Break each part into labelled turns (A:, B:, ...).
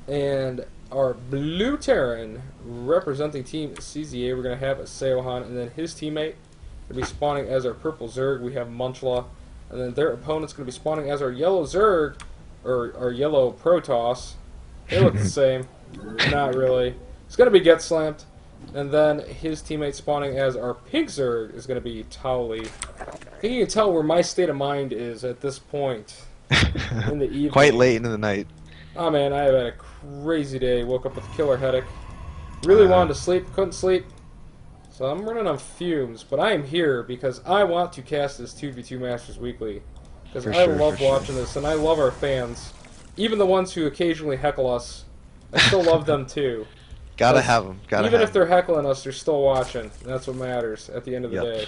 A: And our blue Terran representing Team cZa, we're going to have a Seohan, and then his teammate going to be spawning as our purple Zerg. We have Munchla, and then their opponent's going to be spawning as our yellow Zerg, or our yellow Protoss. They look the same. Not really. It's going to be Get Slammed. And then his teammate spawning as our pink Zerg is going to be Towley. I think you can tell where my state of mind is at this point in the
B: Quite
A: evening.
B: late into the night.
A: Oh man, I have had a crazy day. Woke up with a killer headache. Really
B: Uh,
A: wanted to sleep, couldn't sleep. So I'm running on fumes, but I am here because I want to cast this 2v2 Masters Weekly. Because
B: for
A: I
B: sure,
A: love
B: for sure.
A: watching this, and I love our fans. Even the ones who occasionally heckle us, I still love them too.
B: Gotta
A: Because
B: have them. Gotta
A: even if
B: have
A: they're
B: 'em.
A: heckling us, they're still watching. And that's what matters at the end of the
B: Yep.
A: day.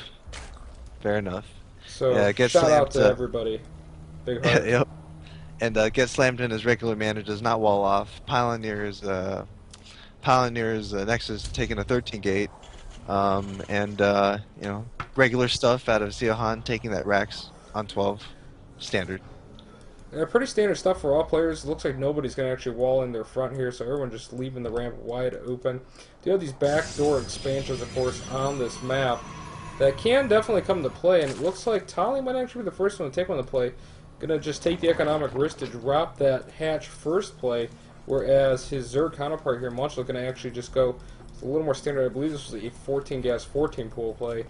B: Fair enough.
A: So
B: Yeah, get
A: shout out
B: slammed.
A: to everybody. Big heart.
B: Yep. And get slammed in his regular manner does not wall off. Pioneer's Nexus taking a 13 gate. And regular stuff out of Siohan taking that Rax on 12. Standard.
A: Yeah, pretty standard stuff for all players. Looks like nobody's going to actually wall in their front here, so everyone just leaving the ramp wide open. Do have these backdoor expansions, of course, on this map that can definitely come to play, and it looks like Tali might actually be the first one to take one to play. Going to just take the economic risk to drop that hatch first play, whereas his Zerg counterpart here, Munchla, going to actually just go with a little more standard. I believe this was a 14 gas 14 pool play.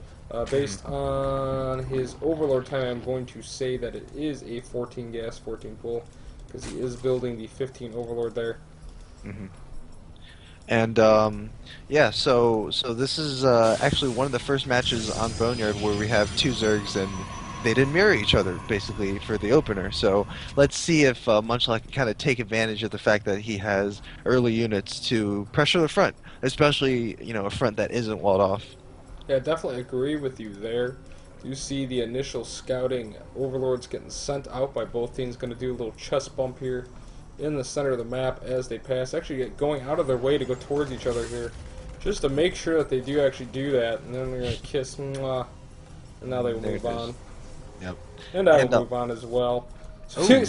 A: Based on his Overlord time, I'm going to say that it is a 14 gas 14 pool because he is building the 15 Overlord there.
B: Hmm. And yeah, so this is actually one of the first matches on Boneyard where we have two Zergs and they didn't mirror each other basically for the opener. So let's see if Munchlaw can kind of take advantage of the fact that he has early units to pressure the front, especially a front that isn't walled off.
A: Yeah, definitely agree with you there. You see the initial scouting Overlords getting sent out by both teams. Going to do a little chest bump here in the center of the map as they pass. Actually going out of their way to go towards each other here, just to make sure that they do actually do that. And then they're going to kiss, mwah, and now they will
B: There
A: move
B: it is.
A: on.
B: Yep.
A: And I
B: And
A: will move on as well.
B: oh,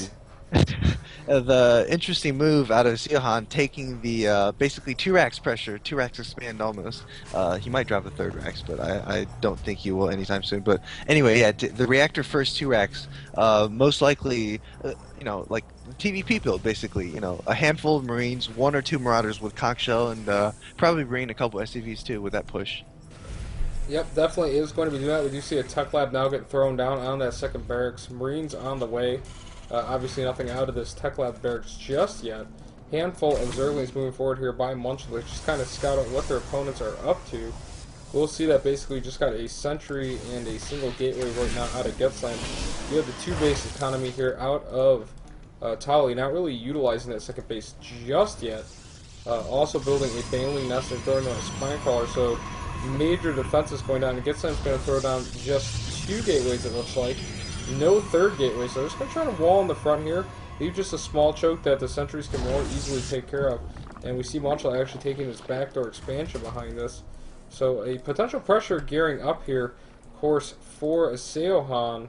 B: the interesting move out of Siohan taking the basically two racks pressure, two racks expand almost. He might drop a third racks, but I don't think he will anytime soon. But anyway, yeah, the reactor first two racks, most likely, like TVP build basically. A handful of Marines, one or two Marauders with conch shell, and probably bring a couple SCVs too with that push.
A: Yep, definitely is going to be doing that. We do see a tech lab now getting thrown down on that second barracks. Marines on the way. Obviously nothing out of this tech lab barracks just yet. Handful of Zerglings moving forward here by Munchley, just kind of scout out what their opponents are up to. We'll see that basically just got a sentry and a single gateway right now out of Getsland. You have the two base economy here out of Tali, not really utilizing that second base just yet. Also building a Baneling nest and throwing down a spine crawler, so major defenses going down. And Getsland's going to throw down just two gateways, it looks like. No third gateway, so they're just going to try to wall in the front here. Leave just a small choke that the sentries can more easily take care of. And we see Montreal actually taking his backdoor expansion behind this. So a potential pressure gearing up here, of course, for Seohan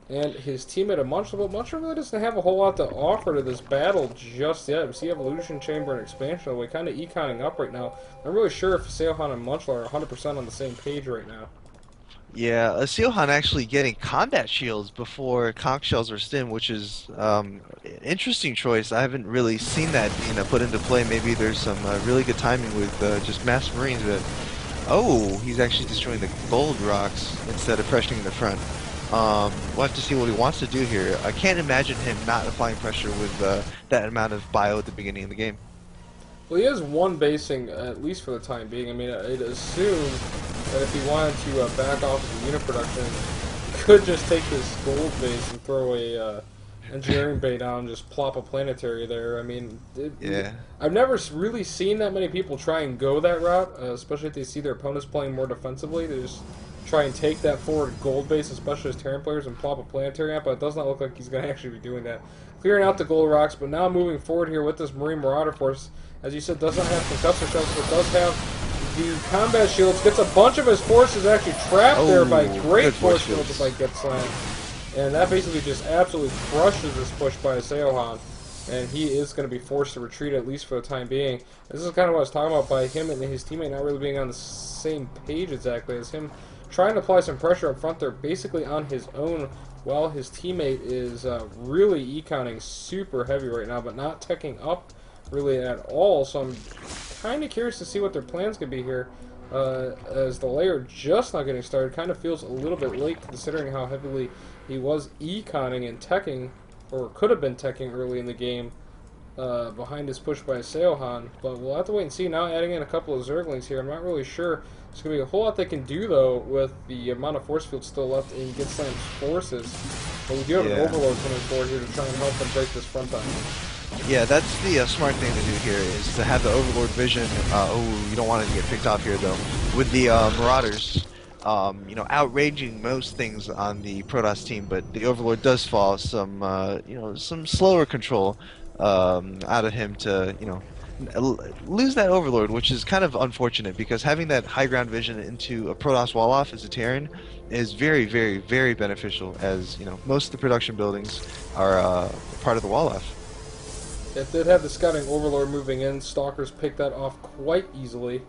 A: and his teammate of Montreal. But Montreal really doesn't have a whole lot to offer to this battle just yet. We see Evolution Chamber and Expansion away, kind of econing up right now. I'm really sure if Seohan and Montreal are 100% on the same page right now.
B: Yeah, Siohan actually getting combat shields before conch shells are stim, which is an interesting choice. I haven't really seen that put into play. Maybe there's some really good timing with just mass marines. But oh, he's actually destroying the gold rocks instead of pressuring the front. We'll have to see what he wants to do here. I can't imagine him not applying pressure with that amount of bio at the beginning of the game.
A: Well, he has one basing, at least for the time being. I mean, I'd assume that if he wanted to back off of the unit production, he could just take this gold base and throw a engineering bay down and just plop a planetary there. I mean,
B: Yeah.
A: I've never really seen that many people try and go that route, especially if they see their opponents playing more defensively. They just try and take that forward gold base, especially as Terran players, and plop a planetary out, but it does not look like he's going to actually be doing that. Clearing out the gold rocks, but now moving forward here with this Marine Marauder force, as you said, does not have concussor shells, but does have the combat shields. Gets a bunch of his forces actually trapped there by great
B: good
A: force
B: shields.
A: shields by Getsland. And that basically just absolutely crushes this push by Seohan. and he is going to be forced to retreat at least for the time being. This is kind of what I was talking about by him and his teammate not really being on the same page exactly, as him trying to apply some pressure up front there basically on his own while his teammate is really econing super heavy right now, but not teching up really at all. So I'm kind of curious to see what their plans could be here, as the layer just not getting started. Kind of feels a little bit late considering how heavily he was econing and teching, or could have been teching early in the game, behind his push by Seohan. But we'll have to wait and see. Now adding in a couple of Zerglings here. I'm not really sure. There's going to be a whole lot they can do, though, with the amount of force field still left in Gitslam's forces. But we do have an Overlord coming forward here to try and help them break this front line.
B: Yeah, that's the smart thing to do here, is to have the Overlord vision. Oh, you don't want it to get picked off here, though. With the Marauders, you know, outraging most things on the Protoss team, but the Overlord does fall some, you know, some slower control out of him to, you know, lose that Overlord, which is kind of unfortunate, because having that high ground vision into a Protoss wall off as a Terran is very, very, very beneficial, as, you know, most of the production buildings are part of the wall off.
A: It did have the scouting Overlord moving in. Stalkers picked that off quite easily.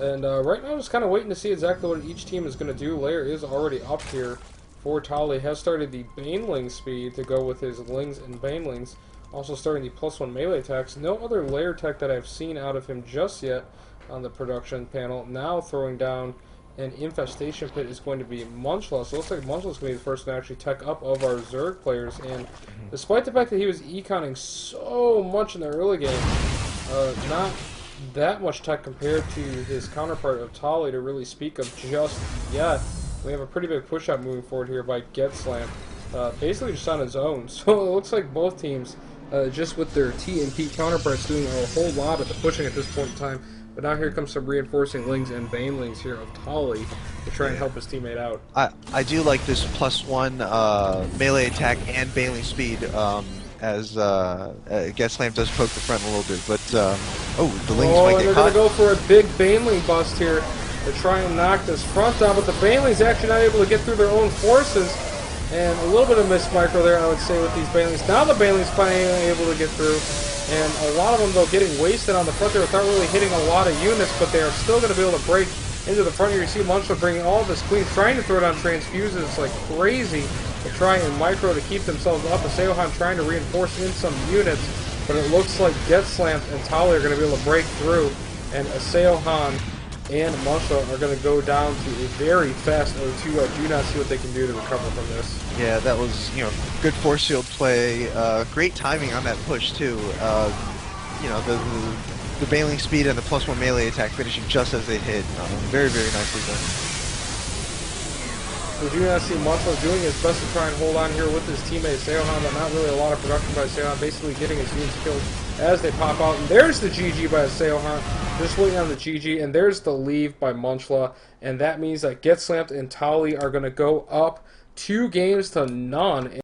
A: And right now I'm just kind of waiting to see exactly what each team is going to do. Lair is already up here for Tali. Has started the Baneling speed to go with his Lings and Banelings. Also starting the +1 melee attacks. No other layer tech that I've seen out of him just yet on the production panel. Now throwing down an Infestation Pit is going to be Munchla. So it looks like Munchla is going to be the first to actually tech up of our Zerg players. And despite the fact that he was econing so much in the early game, not that much tech compared to his counterpart of Tali to really speak of just yet. We have a pretty big push out moving forward here by Getslam, basically just on his own. So it looks like both teams, just with their T and P counterparts, doing a whole lot of the pushing at this point in time. But now here comes some reinforcing Lings and Banelings here of Tali to try and help his teammate out.
B: I do like this +1 melee attack and Baneling speed, as Getslam does poke the front a little bit, but oh, the Lings might get caught.
A: They're going to go for a big Baneling bust here to try and knock this front down, but the Banelings actually not able to get through their own forces, and a little bit of missed micro there, I would say, with these Banelings. Now the Banelings finally able to get through, and a lot of them, though, getting wasted on the front there without really hitting a lot of units, but they are still going to be able to break into the front here. You see Munchla bringing all of his queens, trying to throw down transfuses like crazy to try and micro to keep themselves up. Seohan trying to reinforce in some units, but it looks like Getslam and Tali are going to be able to break through, and Seohan and Munchla are going to go down to a very fast 0-2. I do not see what they can do to recover from this.
B: Yeah, that was, you know, good force field play, great timing on that push too. You know, the Baneling speed and the +1 melee attack finishing just as they hit. Very, very nicely done.
A: We do not see Munchla doing his best to try and hold on here with his teammate Seohan, but not really a lot of production by Seohan, basically getting his units killed as they pop out. And there's the GG by Seohan, just waiting on the GG, and there's the leave by Munchla, and that means that Getslam and Tali are going to go up 2 games to none.